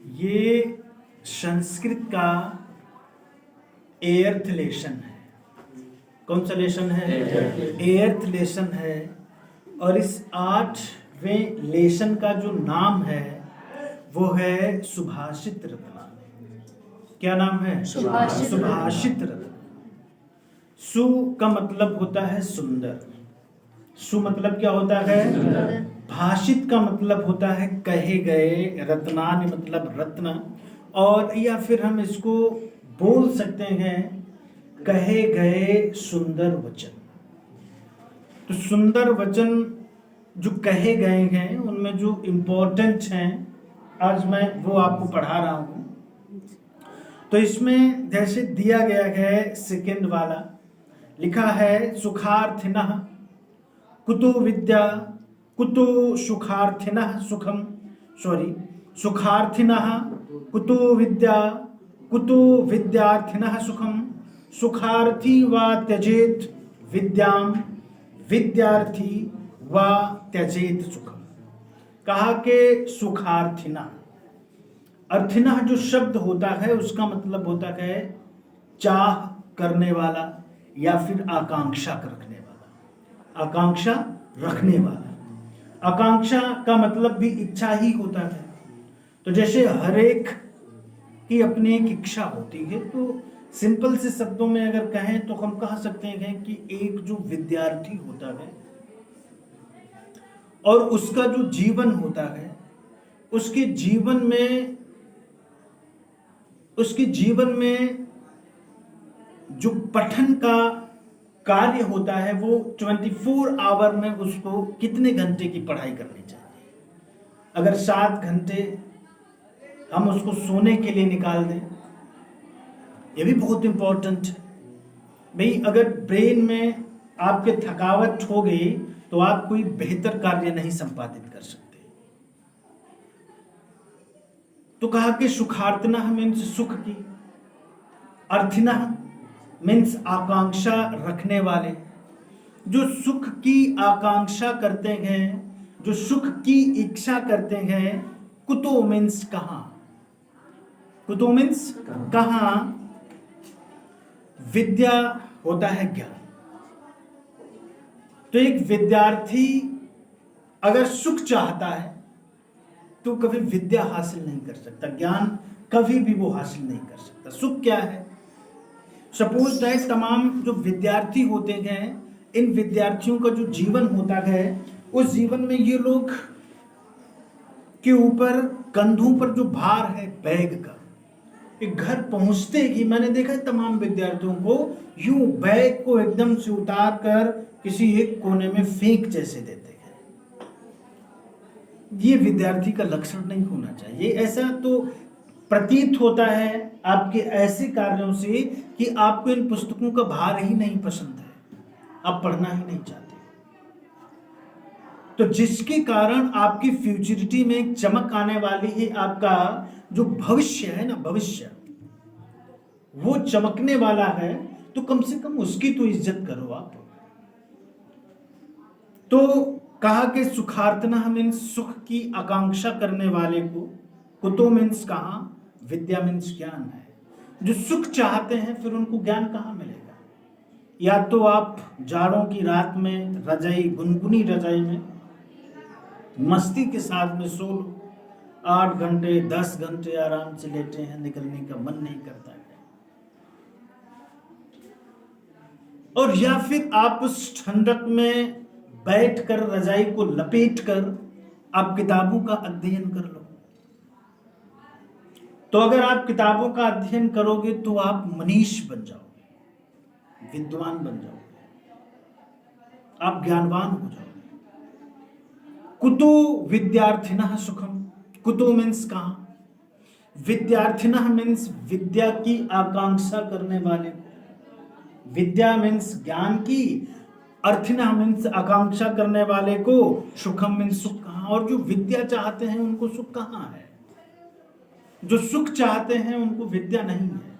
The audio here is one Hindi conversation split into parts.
ये संस्कृत का एर्थ लेसन है। कौन सा लेसन है? एर्थ लेसन है। और इस 8वें लेसन का जो नाम है वो है सुभाषित रत्न। क्या नाम है? सुभाषित रत्न। सु का मतलब होता है सुंदर। सु मतलब क्या होता है? भाषित का मतलब होता है कहे गए, रत्नानि मतलब रत्न, और या फिर हम इसको बोल सकते हैं कहे गए सुंदर वचन। तो सुंदर वचन जो कहे गए हैं उनमें जो इम्पोर्टेंट हैं आज मैं वो आपको पढ़ा रहा हूं। तो इसमें जैसे दिया गया है सेकंड वाला, लिखा है सुखार्थिनः कुतो विद्या कुतो सुखार्थिनः सुखम, सुखार्थिनः कुतो विद्या कुतो विद्यार्थिनः सुखम, सुखार्थी वा त्यजेत विद्याम विद्यार्थी वा त्यजेत सुखम। कहा कि सुखार्थिना, अर्थिना जो शब्द होता है उसका मतलब होता है चाह करने वाला या फिर आकांक्षा रखने वाला। आकांक्षा रखने वाला, आकांक्षा का मतलब भी इच्छा ही होता है। तो जैसे हर एक की अपनी एक इच्छा होती है, तो सिंपल से शब्दों में अगर कहें तो हम कह सकते हैं कि एक जो विद्यार्थी होता है और उसका जो जीवन होता है, उसके जीवन में जो पठन का कार्य होता है वो 24 आवर में उसको कितने घंटे की पढ़ाई करनी चाहिए। अगर 7 घंटे हम उसको सोने के लिए निकाल दें, ये भी बहुत इंपॉर्टेंट है। भाई अगर ब्रेन में आपके थकावट हो गई तो आप कोई बेहतर कार्य नहीं संपादित कर सकते। तो कहा कि सुखार्तना मीन्स सुख की, अर्थिना मीन्स आकांक्षा रखने वाले, जो सुख की आकांक्षा करते हैं, जो सुख की इच्छा करते हैं। कुतो मीन्स कहां, कुतो मीन्स कहां। विद्या होता है ज्ञान। तो एक विद्यार्थी अगर सुख चाहता है तो कभी विद्या हासिल नहीं कर सकता, ज्ञान कभी भी वो हासिल नहीं कर सकता। सुख क्या है? सपोज दैट तमाम जो विद्यार्थी होते हैं, इन विद्यार्थियों का जो जीवन होता है, उस जीवन में ये लोग के ऊपर कंधों पर जो भार है बैग का, एक घर पहुंचते ही मैंने देखा है तमाम विद्यार्थियों को यूं बैग को एकदम से उतार कर किसी एक कोने में फेंक जैसे देते हैं। ये विद्यार्थी का लक्षण नहीं होना चाहिए। ऐसा तो प्रतीत होता है आपके ऐसे कार्यों से कि आपको इन पुस्तकों का भार ही नहीं पसंद है, आप पढ़ना ही नहीं चाहते। तो जिसके कारण आपकी फ्यूचरिटी में एक चमक आने वाली है, आपका जो भविष्य है ना, भविष्य वो चमकने वाला है, तो कम से कम उसकी तो इज्जत करो आप। तो कहा कि सुखार्थना मीन्स सुख की आकांक्षा करने वाले को, कुतो मीन्स कहां, विद्या मीन्स ज्ञान है। जो सुख चाहते हैं फिर उनको ज्ञान कहां मिलेगा? या तो आप जाड़ों की रात में रजाई, गुनगुनी रजाई में मस्ती के साथ में सो लो, 8 घंटे 10 घंटे आराम से लेटे हैं, निकलने का मन नहीं करता है। और या फिर आप उस ठंडक में बैठकर रजाई को लपेटकर आप किताबों का अध्ययन कर लो। तो अगर आप किताबों का अध्ययन करोगे तो आप मनीष बन जाओगे, विद्वान बन जाओगे, आप ज्ञानवान हो जाओगे। कुतो विद्यार्थिनः सुखम, कुतो मीन्स कहां, विद्यार्थिनः मीन्स विद्या की आकांक्षा करने वाले, विद्या मीन्स ज्ञान की, अर्थिना मीन्स आकांक्षा करने वाले को, सुखम मीन्स सुख कहां। और जो विद्या चाहते हैं उनको सुख कहां है? जो सुख चाहते हैं उनको विद्या नहीं है,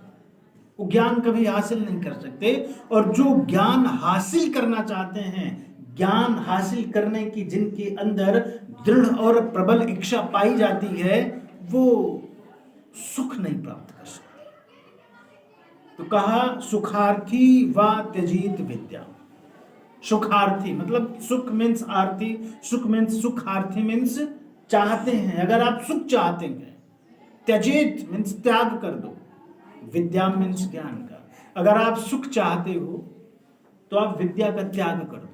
वो ज्ञान कभी हासिल नहीं कर सकते। और जो ज्ञान हासिल करना चाहते हैं, ज्ञान हासिल करने की जिनके अंदर दृढ़ और प्रबल इच्छा पाई जाती है, वो सुख नहीं प्राप्त कर सकते। तो कहा सुखार्थी व त्यजीत विद्या। सुखार्थी मतलब सुख मीन्स आरती, सुख मीन्स सुखार्थी मीन्स चाहते हैं। अगर आप सुख चाहते हैं, त्यजेत मीन्स त्याग कर दो, विद्या मीन्स ज्ञान का। अगर आप सुख चाहते हो तो आप विद्या का त्याग कर दो।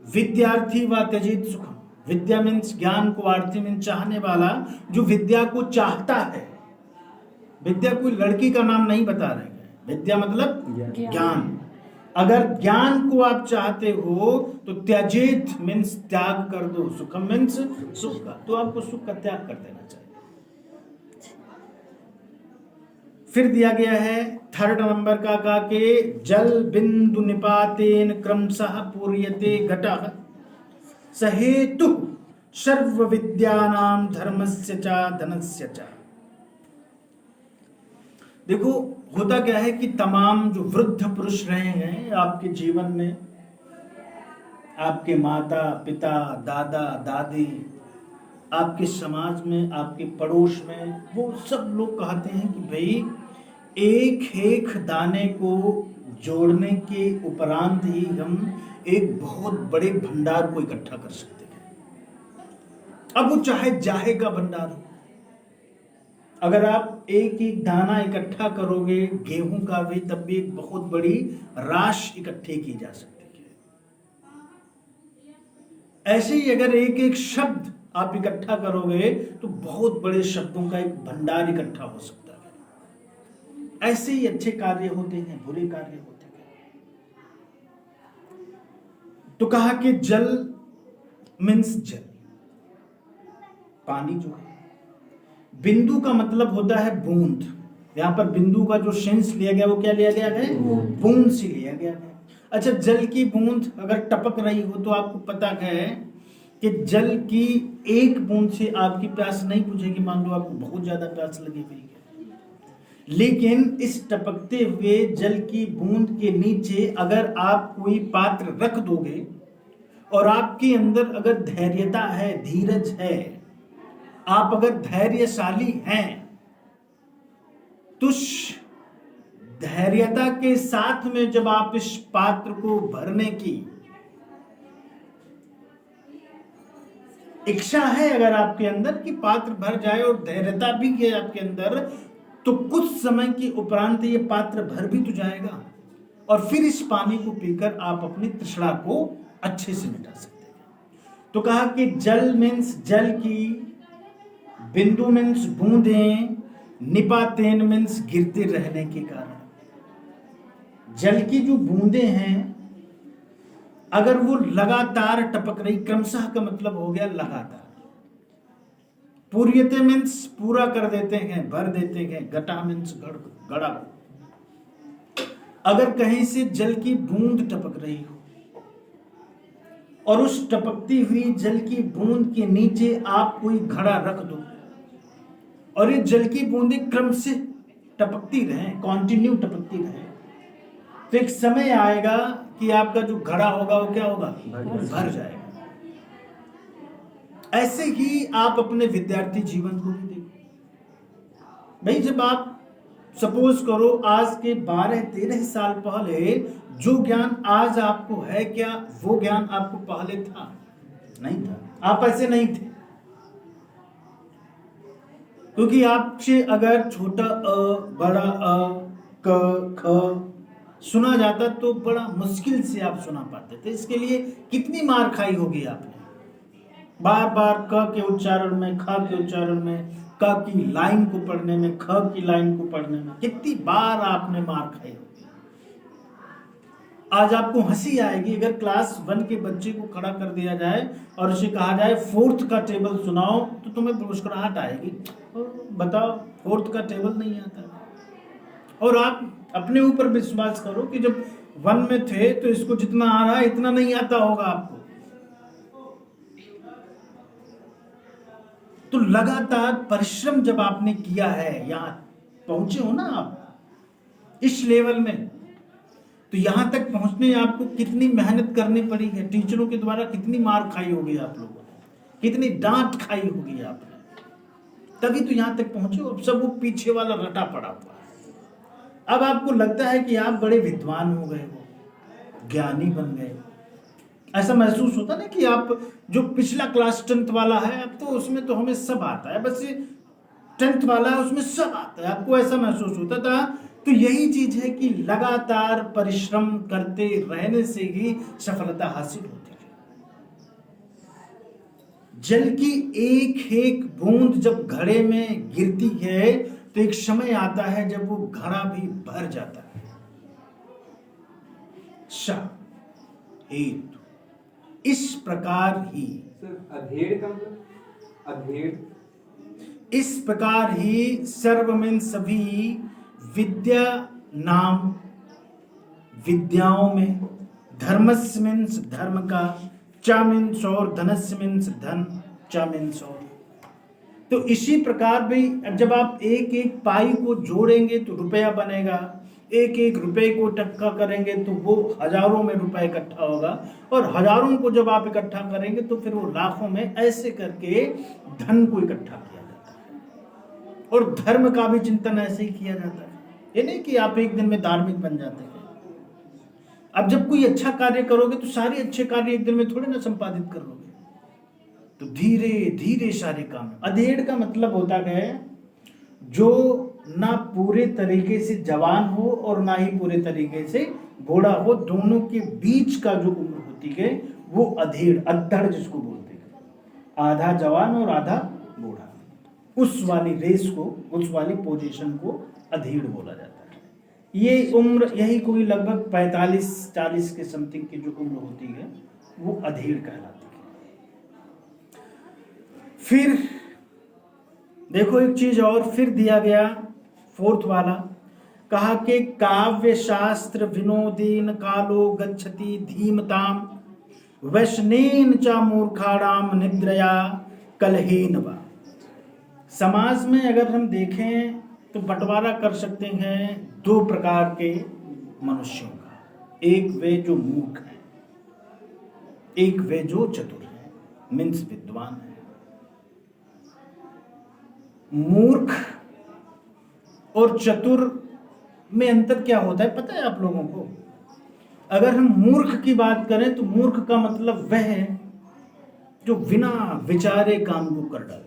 विद्यार्थी व त्यजित सुखम, विद्या मीन्स ज्ञान को, आर्थी मीन्स चाहने वाला, जो विद्या को चाहता है। विद्या कोई लड़की का नाम नहीं बता रहे हैं, विद्या मतलब ज्ञान। अगर ज्ञान को आप चाहते हो तो त्यजित मीन्स त्याग कर दो, सुखम मीन्स सुख का, तो आपको सुख का त्याग कर देना चाहिए। फिर दिया गया है 3rd नंबर का, कहा कि जल बिंदु निपातेन क्रमशः पूर्यते घटः सहेतु सर्व विद्यानां धर्मस्य च धनस्य च। देखो होता क्या है कि तमाम जो वृद्ध पुरुष रहे हैं आपके जीवन में, आपके माता पिता, दादा दादी, आपके समाज में, आपके पड़ोस में, वो सब लोग कहते हैं कि भाई एक एक दाने को जोड़ने के उपरांत ही हम एक बहुत बड़े भंडार को इकट्ठा कर सकते हैं। अब वो चाहे जाहे का भंडार हो, अगर आप एक एक दाना इकट्ठा करोगे गेहूं का भी, तब भी एक बहुत बड़ी राशि इकट्ठी की जा सकती है। ऐसे ही अगर एक एक शब्द आप इकट्ठा करोगे तो बहुत बड़े शब्दों का एक भंडार इकट्ठा हो सकता है। ऐसे ही अच्छे कार्य होते हैं, बुरे कार्य होते हैं। तो कहा कि जल मीन्स जल, पानी जो है। बिंदु का मतलब होता है बूंद। यहां पर बिंदु का जो सेंस लिया गया वो क्या लिया गया है? बूंद से लिया गया है। अच्छा, जल की बूंद अगर टपक रही हो तो आपको पता है कि जल की एक बूंद से आपकी प्यास नहीं बुझेगी। मान लो आपको बहुत ज्यादा प्यास लगी हुई है, लेकिन इस टपकते हुए जल की बूंद के नीचे अगर आप कोई पात्र रख दोगे और आपके अंदर अगर धैर्यता है, धीरज है, आप अगर धैर्यशाली हैं, तो धैर्यता के साथ में जब आप इस पात्र को भरने की इच्छा है अगर आपके अंदर कि पात्र भर जाए और धैर्यता भी है आपके अंदर, तो कुछ समय के उपरांत ये पात्र भर भी तो जाएगा और फिर इस पानी को पीकर आप अपनी तृष्णा को अच्छे से मिटा सकते हैं। तो कहा कि जल मीन्स जल की, बिंदु मीन्स बूंदें, निपातेन मीन्स गिरते रहने के कारण। जल की जो बूंदें हैं अगर वो लगातार टपक रही, क्रमशः का मतलब हो गया लगातार। पूर्यते मीन्स पूरा कर देते हैं, भर देते हैं। घटा मीन्स गड़ा। अगर कहीं से जल की बूंद टपक रही हो और उस टपकती हुई जल की बूंद के नीचे आप कोई घड़ा रख दो और ये जल की बूंदें क्रम से टपकती रहें, कॉन्टिन्यू टपकती रहें, तो एक समय आएगा कि आपका जो घड़ा होगा वो क्या होगा? भर जाएगा। ऐसे ही आप अपने विद्यार्थी जीवन को भी देखो भाई। जब आप सपोज करो आज के 12-13 साल पहले जो ज्ञान आज आपको है, क्या वो ज्ञान आपको पहले था? नहीं था। आप ऐसे नहीं थे, क्योंकि आपसे अगर छोटा अ, बड़ा अ, क, ख सुना जाता तो बड़ा मुश्किल से आप सुना पाते थे। इसके लिए कितनी मार खाई होगी आपने, बार बार क के उच्चारण में, ख के उच्चारण में, क की लाइन को पढ़ने में, ख की लाइन को पढ़ने में कितनी बार आपने मार खाई होगी। आज आपको हंसी आएगी अगर क्लास 1 के बच्चे को खड़ा कर दिया जाए और उसे कहा जाए 4th का टेबल सुनाओ, तो तुम्हें मुस्कुराहट आएगी। बताओ 4th का टेबल नहीं आता। और आप अपने ऊपर विश्वास करो कि जब 1 में थे तो इसको जितना आ रहा है इतना नहीं आता होगा आपको। तो लगातार परिश्रम जब आपने किया है, यहां पहुंचे हो ना आप इस लेवल में, तो यहां तक पहुंचने आपको कितनी मेहनत करनी पड़ी है। टीचरों के द्वारा कितनी मार खाई होगी आप लोगों ने, कितनी डांट खाई होगी आपने। तभी तो यहाँ तक पहुंचे हो। अब सब वो पीछे वाला रटा पड़ा हुआ है। अब आपको लगता है कि आप बड़े विद्वान हो गए हो, ज्ञानी बन गए। ऐसा महसूस होता ना कि आप जो पिछला क्लास 10th वाला है, अब तो उसमें तो हमें सब आता है, बस ये 10th वाला है उसमें सब आता है, आपको ऐसा महसूस होता था। तो यही चीज है कि लगातार परिश्रम करते रहने से ही सफलता हासिल होती है। जल की एक एक बूंद जब घड़े में गिरती है तो एक समय आता है जब वो घड़ा भी भर जाता है। हेतु इस प्रकार ही अधेड़ का मतलब अधेड़, इस प्रकार ही सर्व में सभी विद्या नाम विद्याओं में धर्मस्य मीन्स धर्म का, चा मीन्स और, धनस्य मीन्स धन, चा मीन्स और। तो इसी प्रकार भी जब आप एक एक पाई को जोड़ेंगे तो रुपया बनेगा, एक एक रुपए को इकट्ठा करेंगे तो वो हजारों में रुपए इकट्ठा होगा, और हजारों को जब आप इकट्ठा करेंगे तो फिर वो लाखों में, ऐसे करके धन को इकट्ठा किया जाता है। और धर्म का भी चिंतन ऐसे ही किया जाता है। ये नहीं कि आप एक दिन में धार्मिक बन जाते हैं। अब जब कोई अच्छा कार्य करोगे तो सारे अच्छे कार्य एक दिन में थोड़े ना संपादित कर लोगे, तो धीरे धीरे सारे काम। अधेड़ का मतलब होता है जो ना पूरे तरीके से जवान हो और ना ही पूरे तरीके से बूढ़ा हो, दोनों के बीच का जो उम्र होती है वो अधेड़, अद्धड़ जिसको बोलते हैं, आधा जवान और आधा बूढ़ा, उस वाली रेस को, उस वाली पोजीशन को अधेड़ बोला जाता है। ये उम्र यही कोई लगभग 45-40 के समथिंग की जो उम्र होती है वो अधेड़ कहलाती है। फिर देखो एक चीज और फिर दिया गया, फोर्थ वाला, कहा कि काव्य शास्त्र विनोदेन कालो गच्छति धीमताम वैष्णेन च मूर्खाणाम निद्रया कलहेन वा। समाज में अगर हम देखें तो बंटवारा कर सकते हैं दो प्रकार के मनुष्यों का, एक वे जो मूर्ख हैं, एक वे जो चतुर हैं, मीन्स विद्वान है। मूर्ख और चतुर में अंतर क्या होता है पता है आप लोगों को? अगर हम मूर्ख की बात करें तो मूर्ख का मतलब वह है जो बिना विचारे काम को कर डालता है,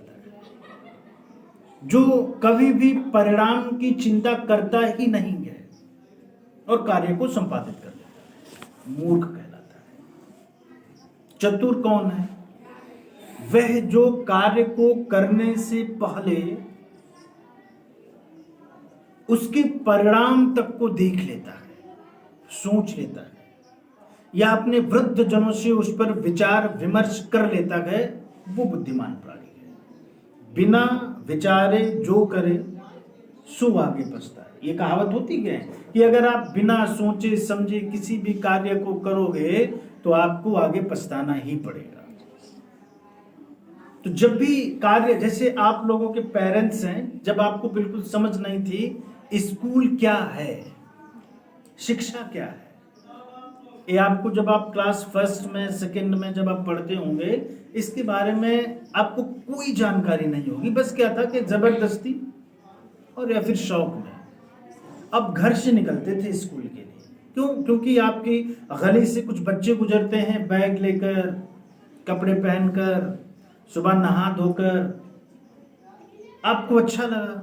जो कभी भी परिणाम की चिंता करता ही नहीं है और कार्य को संपादित कर लेता है, मूर्ख कहलाता है। चतुर कौन है? वह जो कार्य को करने से पहले उसके परिणाम तक को देख लेता है, सोच लेता है, या अपने वृद्ध जनों से उस पर विचार विमर्श कर लेता है, वो बुद्धिमान प्राणी है। बिना विचारे जो करे सो आगे पछता है। ये कहावत होती है कि अगर आप बिना सोचे समझे किसी भी कार्य को करोगे तो आपको आगे पछताना ही पड़ेगा। तो जब भी कार्य, जैसे आप लोगों के पेरेंट्स हैं, जब आपको बिल्कुल समझ नहीं थी स्कूल क्या है, शिक्षा क्या है, ये आपको जब आप क्लास 1st में 2nd में जब आप पढ़ते होंगे, इसके बारे में आपको कोई जानकारी नहीं होगी। बस क्या था कि जबरदस्ती और या फिर शौक में अब घर से निकलते थे स्कूल के लिए। क्यों? क्योंकि आपकी गली से कुछ बच्चे गुजरते हैं बैग लेकर, कपड़े पहनकर, सुबह नहा धोकर। आपको अच्छा लगा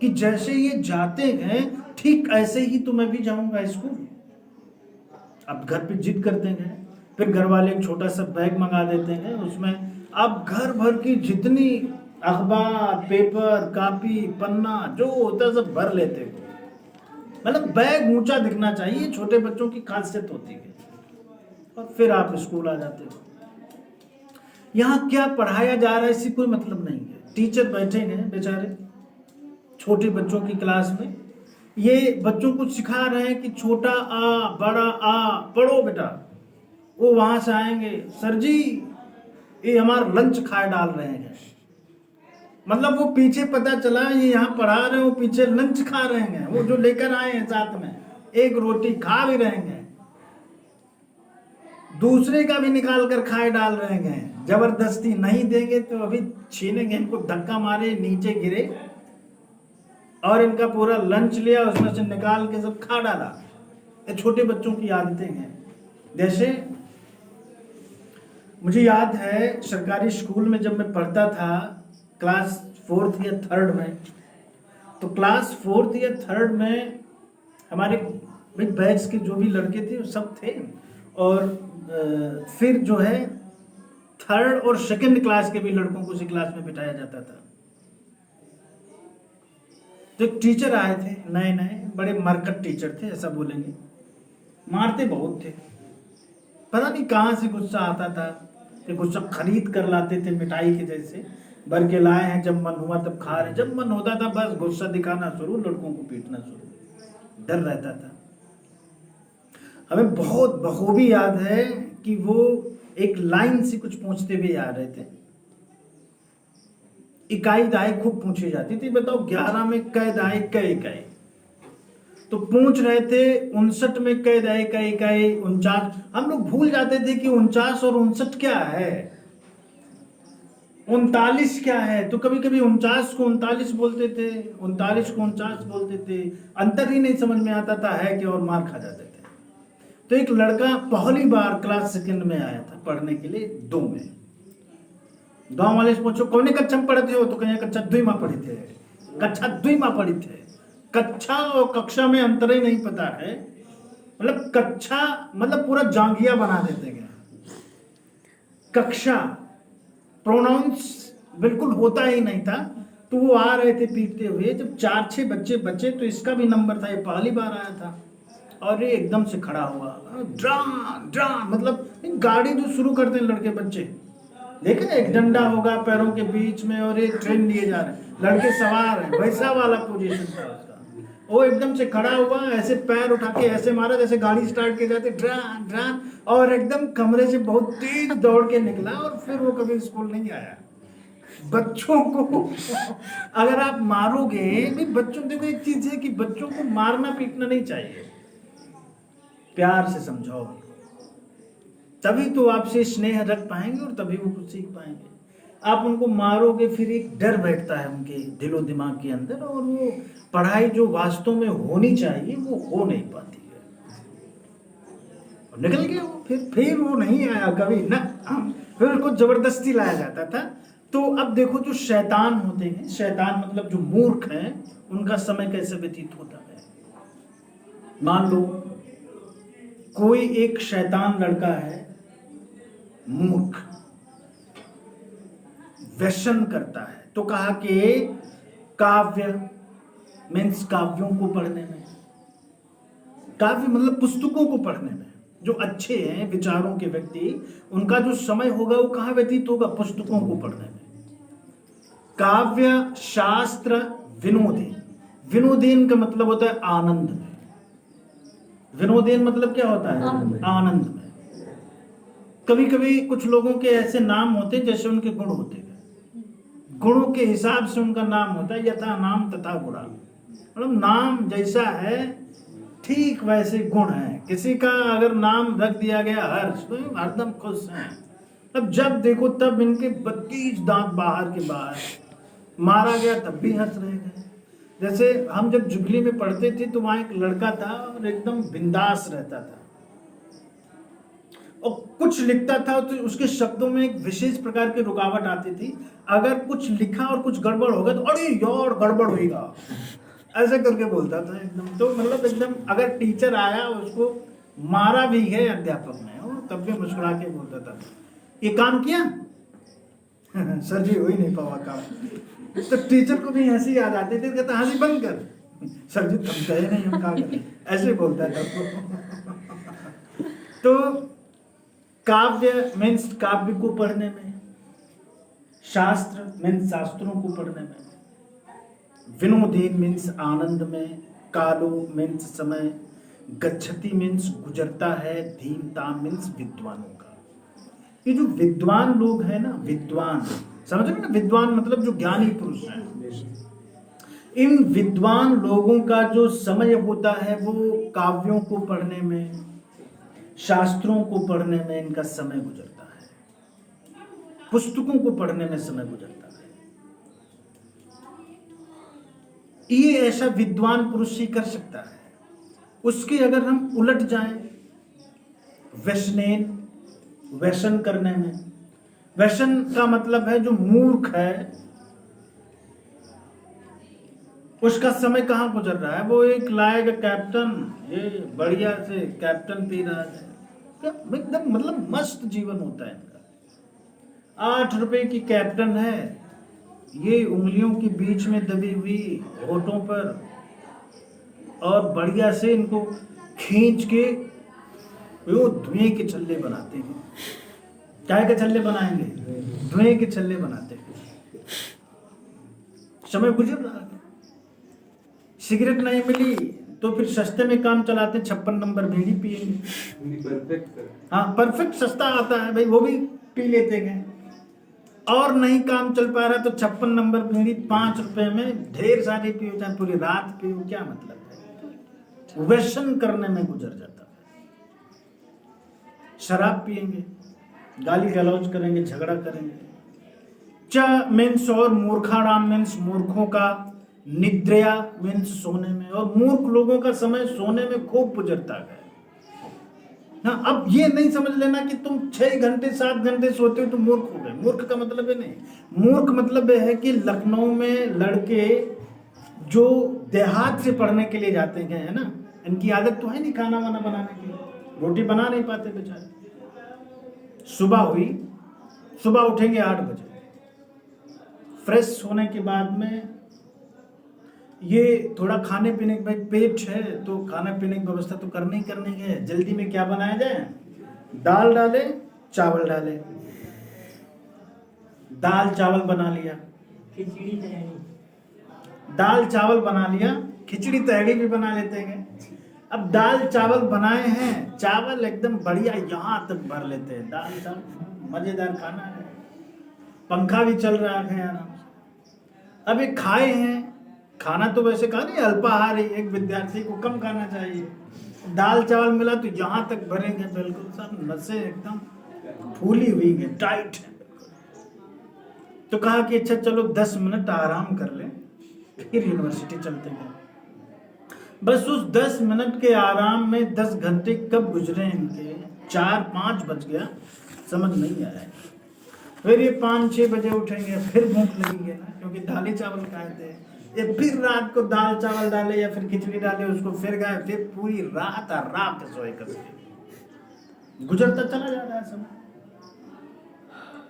कि जैसे ये जाते हैं ठीक ऐसे ही तो मैं भी जाऊंगा स्कूल। अब घर पे जिद करते हैं, फिर घर वाले एक छोटा सा बैग मंगा देते हैं, उसमें आप घर भर की जितनी अखबार, पेपर, कापी, पन्ना जो होता है सब भर लेते हो। मतलब बैग ऊंचा दिखना चाहिए, छोटे बच्चों की खासियत होती है। और फिर आप स्कूल आ जाते हो। यहाँ क्या पढ़ाया जा रहा है इससे कोई मतलब नहीं है। टीचर बैठे हैं बेचारे छोटे बच्चों की क्लास में, ये बच्चों को सिखा रहे हैं कि छोटा आ बड़ा आ पढ़ो बेटा। वो वहां से आएंगे, सर जी ये हमारा लंच खाए डाल रहे हैं। मतलब वो पीछे पता चला ये यहाँ पढ़ा रहे हैं, वो पीछे लंच खा रहे हैं। वो जो लेकर आए हैं साथ में एक रोटी खा भी रहे हैं। दूसरे का भी निकाल कर खाए डाल रहे हैं, जबरदस्ती नहीं देंगे तो अभी छीनेंगे, इनको धक्का मारे नीचे गिरे और इनका पूरा लंच लिया, उसमें से निकाल के सब खा डाला। ये छोटे बच्चों की आदतें हैं। जैसे मुझे याद है सरकारी स्कूल में जब मैं पढ़ता था क्लास 4th या 3rd में, तो क्लास 4th या 3rd में हमारे बैच के जो भी लड़के थे वो सब थे, और फिर जो है 3rd और 2nd क्लास के भी लड़कों को उसी क्लास में बिठाया जाता था। तो एक टीचर आए थे नए नए, बड़े मरकट टीचर थे, ऐसा बोलेंगे, मारते बहुत थे। पता नहीं कहाँ से गुस्सा आता था कि गुस्सा खरीद कर लाते थे मिठाई के जैसे, भर के लाए हैं, जब मन हुआ तब खा रहे, जब मन होता था बस गुस्सा दिखाना शुरू, लड़कों को पीटना शुरू, डर रहता था। हमें बहुत बखूबी याद है कि वो एक लाइन से कुछ पूछते हुए आ रहे थे, इकाई दाई खूब पूछी जाती थी, बताओ 11 में कै दाई कै इकाई, तो पूछ रहे थे 59 में कै दाई कै इकाई, 49। हम लोग भूल जाते थे कि 49 और 59 क्या है, 39 क्या है, तो कभी कभी 49 को 39 बोलते थे, 39 को 49 बोलते थे, अंतर ही नहीं समझ में आता था है कि, और मार खा जाते थे। तो एक लड़का पहली बार क्लास 2nd में आया था पढ़ने के लिए, 2 में। गाँव वाले से पूछो कौन कक्षा में पढ़ते हो, तो कहीं कक्षा 2 में पढ़े थे, कक्षा 2 में पढ़ी थे। कक्षा और कक्षा में अंतर ही नहीं पता है, मतलब कक्षा मतलब पूरा जांघिया बना देते हैं। कक्षा प्रोनाउंस बिल्कुल होता ही नहीं था, तो वो आ रहे थे पीटते हुए। जब 4-6 बच्चे बचे तो इसका भी नंबर था, ये पहली बार आया था, और ये एकदम से खड़ा हुआ, ड्रा ड्रा, मतलब गाड़ी जो शुरू करते हैं लड़के बच्चे, देखे ना, एक डंडा होगा पैरों के बीच में और एक ट्रेन लिए जा रहे हैं, लड़के सवार हैं, वैसा वाला पोजीशन था उसका। वो एकदम से खड़ा हुआ, ऐसे पैर उठा के ऐसे मारा जैसे गाड़ी स्टार्ट की जाती, ड्रा ड्रा, और एकदम कमरे से बहुत तेज दौड़ के निकला, और फिर वो कभी स्कूल नहीं आया। बच्चों को अगर आप मारोगे, नहीं बच्चों, देखो एक चीज है कि बच्चों को मारना पीटना नहीं चाहिए, प्यार से समझाओ, तभी तो आपसे स्नेह रख पाएंगे और तभी वो कुछ सीख पाएंगे। आप उनको मारोगे, फिर एक डर बैठता है उनके दिलो दिमाग के अंदर, और वो पढ़ाई जो वास्तव में होनी चाहिए वो हो नहीं पाती है, और निकल गया वो, फिर वो नहीं आया कभी ना, फिर उसको जबरदस्ती लाया जाता था। तो अब देखो जो शैतान होते हैं, शैतान मतलब जो मूर्ख हैं, उनका समय कैसे व्यतीत होता है। मान लो कोई एक शैतान लड़का है, मूर्ख, व्यसन करता है, तो कहा कि काव्य मीन्स काव्यों को पढ़ने में, काव्य मतलब पुस्तकों को पढ़ने में, जो अच्छे हैं विचारों के व्यक्ति, उनका जो समय होगा वो कहाँ व्यतीत होगा, पुस्तकों को पढ़ने में। काव्य शास्त्र विनोदेन, विनोदेन का मतलब होता है आनंद में, विनोदेन मतलब क्या होता है, आनंद में। कभी कभी कुछ लोगों के ऐसे नाम होते हैं जैसे उनके गुण होते हैं, गुणों के हिसाब से उनका नाम होता है, यथा नाम तथा गुणा, मतलब नाम जैसा है ठीक वैसे गुण है। किसी का अगर नाम रख दिया गया हर्ष, तो हरदम खुश हैं, अब जब देखो तब इनके 32 दांत बाहर के बाहर, मारा गया तब भी हंस रहे थे। जैसे हम जब जुगली में पढ़ते थे तो वहां एक लड़का था और एकदम बिंदास रहता था, और कुछ लिखता था तो उसके शब्दों में एक विशेष प्रकार की रुकावट आती थी। अगर कुछ लिखा और कुछ गड़बड़ हो गया तो अरे यार गड़बड़ होगा, ऐसे करके बोलता था एकदम। तो मतलब एकदम अगर टीचर आया उसको मारा भी है अध्यापक ने, और तब भी मुस्कुरा के बोलता था ये काम किया सर जी हो ही नहीं पावा काम। तो टीचर को भी हंसी याद आती थी, कहता हंसी बंद कर, सर जी तुम कहे नहीं हम काम करें, ऐसे बोलता था। तो काव्य मीन्स काव्य को पढ़ने में, शास्त्र मीन्स शास्त्रों को पढ़ने में, विनोदेन मीन्स आनंद में, कालो मीन्स समय, गच्छति मीन्स गुजरता है, धीमता मीन्स विद्वानों का। ये जो विद्वान लोग हैं ना, विद्वान समझ रहे ना, विद्वान मतलब जो ज्ञानी पुरुष हैं, इन विद्वान लोगों का जो समय होता है वो काव्यों को पढ़ने में, शास्त्रों को पढ़ने में इनका समय गुजरता है, पुस्तकों को पढ़ने में समय गुजरता है। ये ऐसा विद्वान पुरुष ही कर सकता है। उसके अगर हम उलट जाएं व्यसन करने में, व्यसन का मतलब है जो मूर्ख है उसका समय कहाँ गुजर रहा है, वो एक लायक कैप्टन, ये बढ़िया से कैप्टन पी रहा है, एकदम मतलब मस्त जीवन होता है इनका। 8 रुपए की कैप्टन है, ये उंगलियों के बीच में दबी हुई होठों पर, और बढ़िया से इनको खींच के वो धुएं के छल्ले बनाते हैं। क्या के छल्ले बनाएंगे? धुएं के छल्ले बनाते हैं। समय गुजर रहा है, सिगरेट नहीं मिली तो फिर सस्ते में काम चलाते, 56 नंबर बीड़ी पिएंगे। परफेक्ट। हाँ, परफेक्ट सस्ता आता है भाई, वो भी पी लेते हैं। और नहीं काम चल पा रहा तो 56 नंबर बीड़ी 5 रुपए में ढेर सारी पियो, चाहे पूरी रात पियो, क्या मतलब है? व्यसन करने में गुजर जाता है। शराब पिएंगे, गाली गलौज करेंगे, झगड़ा करेंगे। च मीन्स और मूर्खाराम मीन्स मूर्खों का, निद्रया मीन्स सोने में, और मूर्ख लोगों का समय सोने में खूब गुजरता है ना। अब ये नहीं समझ लेना कि तुम 6 घंटे 7 घंटे सोते हो तो मूर्ख हो गए। मूर्ख का मतलब है नहीं, मूर्ख मतलब है कि लखनऊ में लड़के जो देहात से पढ़ने के लिए जाते हैं, है ना, इनकी आदत तो है नहीं खाना वाना बनाने की, रोटी बना नहीं पाते बेचारे। सुबह हुई, सुबह उठेंगे 8 बजे, फ्रेश होने के बाद में ये थोड़ा खाने पीने के, भाई पेट है तो खाने पीने की व्यवस्था तो करनी है। जल्दी में क्या बनाया जाए? दाल डाले, चावल डाले, दाल चावल बना लिया, खिचड़ी तैयारी, दाल चावल बना लिया, खिचड़ी तहरी भी बना लेते हैं। अब दाल चावल बनाए हैं, चावल एकदम बढ़िया यहाँ तक भर लेते हैं, दाल चावल मजेदार खाना है, पंखा भी चल रहा है आराम से। अब ये खाए हैं, खाना तो वैसे कहा नहीं अल्पाहार है, एक विद्यार्थी को कम खाना चाहिए। दाल चावल मिला तो यहाँ तक भरेंगे, बिल्कुल सब नसें एकदम फूली हुई है, टाइट है। तो कहा कि अच्छा चलो 10 मिनट आराम कर ले, फिर यूनिवर्सिटी चलते हैं। बस उस 10 मिनट के आराम में 10 घंटे कब गुजरे इनके, 4-5 बज गया, समझ नहीं आया। फिर ये 5-6 बजे उठेंगे, फिर भूख लगेगी ना, क्योंकि दाल चावल खाए थे। ये फिर रात को दाल चावल डाले या फिर खिचड़ी डाले, उसको फिर खाए, फिर पूरी रात आराम से सोए करके गुजरता चला जा रहा है समय।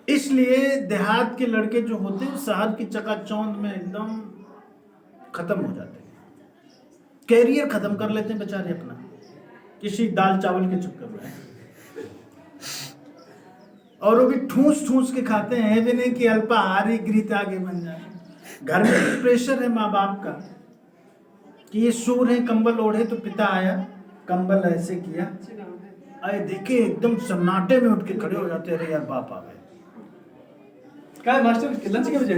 इसलिए देहात के लड़के जो होते हैं शहर की चकाचौंध में एकदम खत्म हो जाते हैं, कैरियर खत्म कर लेते हैं बेचारे अपना, किसी दाल चावल के चक्कर में। और वो भी ठूस ठूस के खाते हैं, भी नहीं कि अल्पाहारी गृहित आगे बन जाए। घर में प्रेशर है माँ बाप का कि ये सो रहे कंबल ओढ़े, तो पिता आया, कंबल ऐसे किया, अरे देखे एकदम सन्नाटे में उठ के खड़े हो जाते, अरे यार बाप आ गए। क्या मास्टर लंच के बजे?